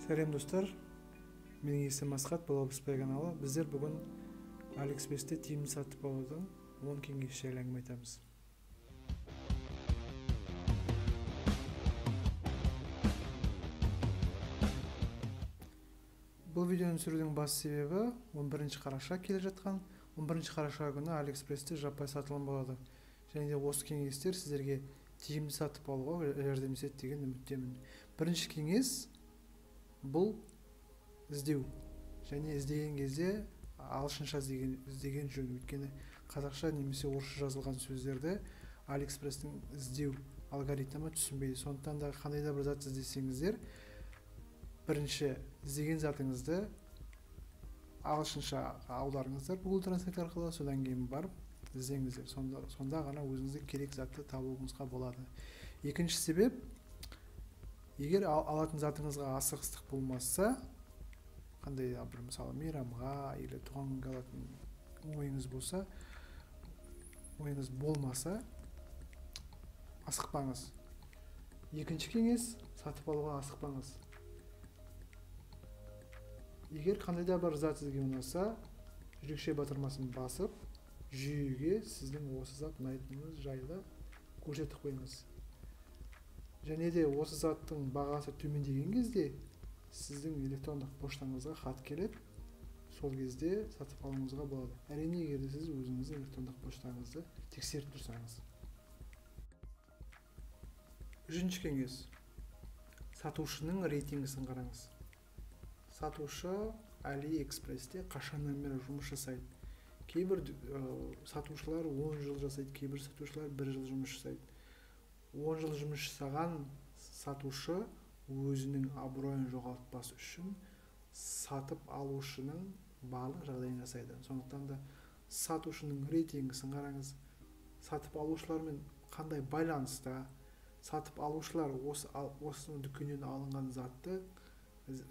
Сәлем достар, менің есімім Асхат, Балабыспай каналы. Біздер бүгін Алиэкспрессте тиімді сатып алудың 10 кеңесі жайлы әңгіме айтамыз. Бұл видеоны түсірудің бас себебі 11 қараша келе жатқан. 11 қараша күні Алиэкспрессте жаппай сатылым болады. Және де осы кеңестер сіздерге тиімді сатып алуға жәрдемдеседі деген үміттемін. Бірінші кеңес бұл іздеу. Және іздеген кезде ағылшынша іздеген жөн. Өйткені қазақша немесе орысша жазылған сөздерді Алиэкспресстің іздеу алгоритмі түсінбейді. Сондықтан да қандай да бір зат іздесеңіздер, бірінші іздеген затыңызды ағылшынша аударыңыздар Google Translate арқылы, содан кейін барып іздеңіздер. Сонда ғана өзіңізге керек затты табуыңызға болады. Екінші себеп, егер алатын затыңызға асығыстық болмаса, қандай бір мысалы мейрамға или туған күнге алатын ойыңыз болмаса, асықпаңыз. Екінші кеңес, сатып алуға асықпаңыз. Егер қандай да бір зат сізге ұнаса, жүрекше батырмасын басып, жүйеге сіздің осы зат ұнайтыныңыз жайлы көрсетіп қойыңыз. Және де осы заттың бағасы төмендеген кезде сіздің электрондық поштаңызға хат келеді. Сол кезде сатып алуыңызға болады. Әрине, егер сіз өзіңіздің электрондық поштаңызды тексеріп тұрсаңыз. Үшінші кеңес. Сатушының рейтингісін қараңыз. Сатушы Алиэкспрессте қашаннан бері жұмыс жасайды. Кейбір сатушылар 10 жыл жасайды, кейбір сатушылар 1 жыл жұмыс жасайды. 10 жыл жұмыс жасаған сатушы өзінің абыройын жоғалтпас үшін сатып алушының барлық жағдайын жасайды. Сондықтан да сатушының рейтингісін қараңыз. Сатып алушылармен қандай байланыста, сатып алушылар осы дүкеннен алынған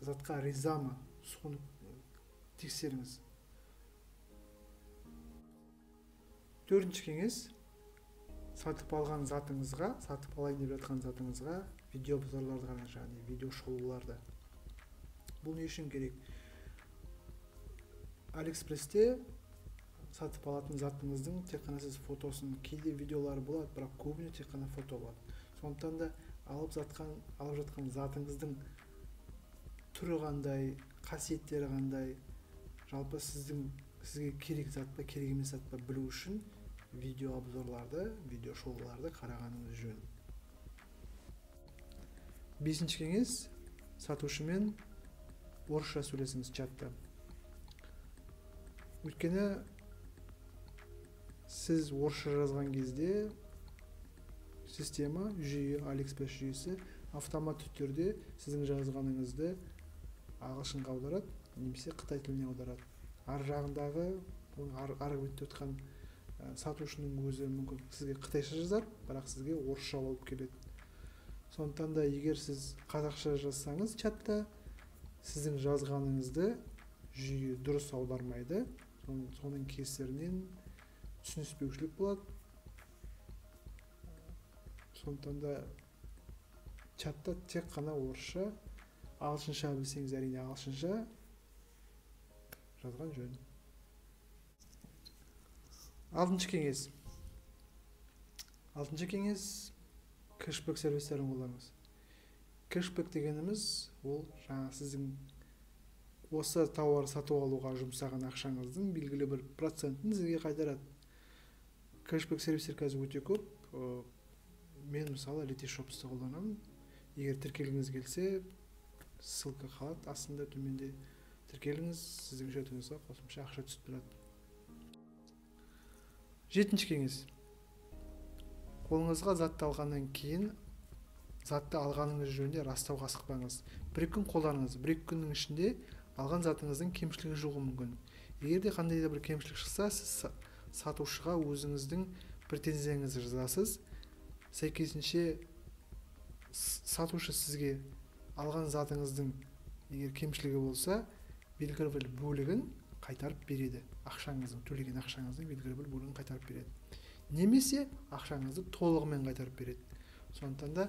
затқа риза ма, соны тексеріңіз. Төртінші кеңес, сатып алған затыңызға, сатып алайын деп жатқан затыңызға видео обзорларды қараңыз, яғни видео шолуларды. Бұл не үшін керек? Алиэкспрессте сатып алатын затыңыздың тек қана сіз фотосын, кейде видеолары болады, бірақ көбіне тек қана фото болады. Сондықтан да алып жатқан затыңыздың түрі қандай, қасиеттері қандай, жалпы сізге керек зат па, керек емес зат па білу үшін видео обзорларды, видео шоуларды қарағаныңыз жөн. Бесінші кеңес, сатушымен орысша сөйлесіңіз чатта. Өйткені сіз орысша жазған кезде система, жүйе, Алиэкспресс жүйесі автоматты түрде сіздің жазғаныңызды ағылшынға аударады, немесе қытай тіліне аударады. Ар жағындағы, арғы бетте отқан сатушының өзі мүмкін сізге қытайша жазады, бірақ сізге орысша болып келеді. Сондықтан да егер сіз қазақша жазсаңыз чатта, сіздің жазғаныңызды жүйе дұрыс аудармайды. Соның кесірінен түсініспеушілік болады. Сондықтан да чатта тек қана орысша, ағылшынша білсеңіз, әрине ағылшынша жазған жөн. Алтыншы кеңес, кэшбэк сервистерін қолданыңыз. Кэшбэк дегеніміз, ол жаңа сіздің осы тауар сатып алуға жұмсаған ақшаңыздың белгілі бір процентін сізге қайтарады. Кэшбэк сервистер қазір өте көп. Мен мысалы Letyshops қолданамын. Егер тіркелгіңіз келсе, ссылка қалады, астында төменде тіркеліңіз, сіздің шотыңызға қосымша ақша түсіп тұрады. Жетінші кеңес. Қолыңызға затты алғаннан кейін, затты алғаныңыз жөнінде растауға асықпаңыз. 1 күн қолданыңыз, 1 күннің ішінде алған затыңыздың кемшілігі шығуы мүмкін. Егер де қандай да бір кемшілік шықса, сіз сатушыға өзіңіздің претензияңызды жазасыз. Сәйкесінше сатушы сізге алған затыңыздың егер кемшілігі болса, белгілі бір бөлігін қайтарып береді. Төлеген ақшаңыздың белгілі бір бөлігін қайтарып береді. Немесе ақшаңызды толығымен қайтарып береді. Сондықтан да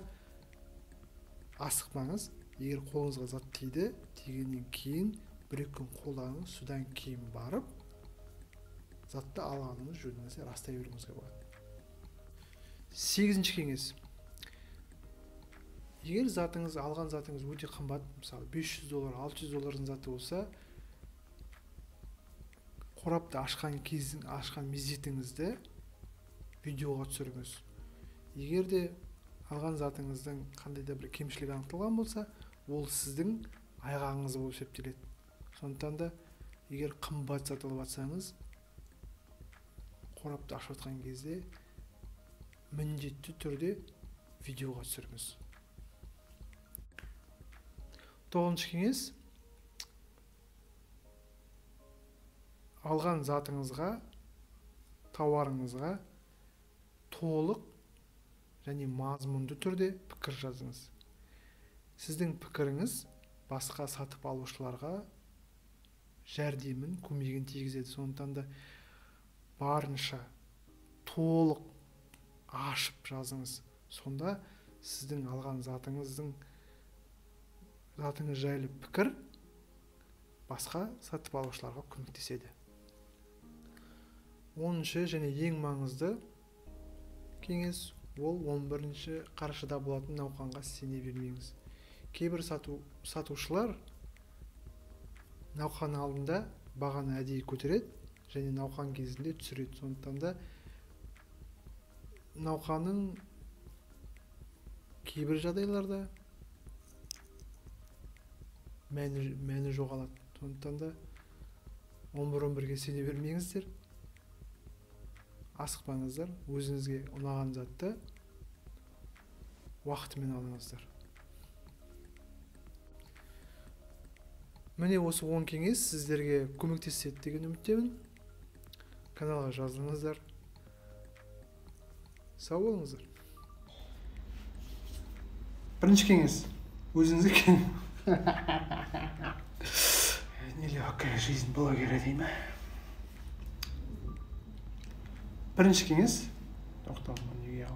асықпаңыз, егер қолыңызға зат тиді, тигеннен кейін 1-2 күн қолданыңыз, содан кейін барып затты алғаныңыз жөніңізді растай беруіңізге болады. 8-ші кеңес. Егер затыңыз, алған затыңыз өте қымбат, мысалы $500, $600 заты болса, қорапты ашқан мезетіңізді видеоға түсіріңіз. Егер де алған затыңыздың қандай да бір кемшілік анықталған болса, ол сіздің айғағыңыз болып есептеледі. Сондықтан да егер қымбат зат алып жатсаңыз, қорапты ашып жатқан кезде міндетті түрде видеоға түсіріңіз. 9-ші кеңес. Алған затыңызға, тауарыңызға толық және мазмұнды түрде пікір жазыңыз. Сіздің пікіріңіз басқа сатып алушыларға жәрдемін, көмегін тигізеді. Сондықтан да барынша толық ашып жазыңыз. Сонда сіздің алған затыңыз жайлы пікір басқа сатып алушыларға көмектеседі. 10-ші және ең маңызды кеңес, ол 11-ші қарашада болатын науқанға сене бермеңіз. Кейбір сатушылар науқан алдында бағаны әдейі көтереді және науқан кезінде түсіреді. Сондықтан да науқанның кейбір жағдайларда мәні жоғалады. Сондықтан да 11-11-ге сене бермеңіздер. Асықпаңыздар, өзіңізге ұнаған затты уақытымен алыңыздар. Міне осы 10 кеңес сіздерге көмектеседі деген үміттемін. Каналға жазылыңыздар. Сау болыңыздар. 1-ші кеңес. Өзіңізге нелегкая жизнь блогера деймі? 1-ші кеңес. Тоқталма, неге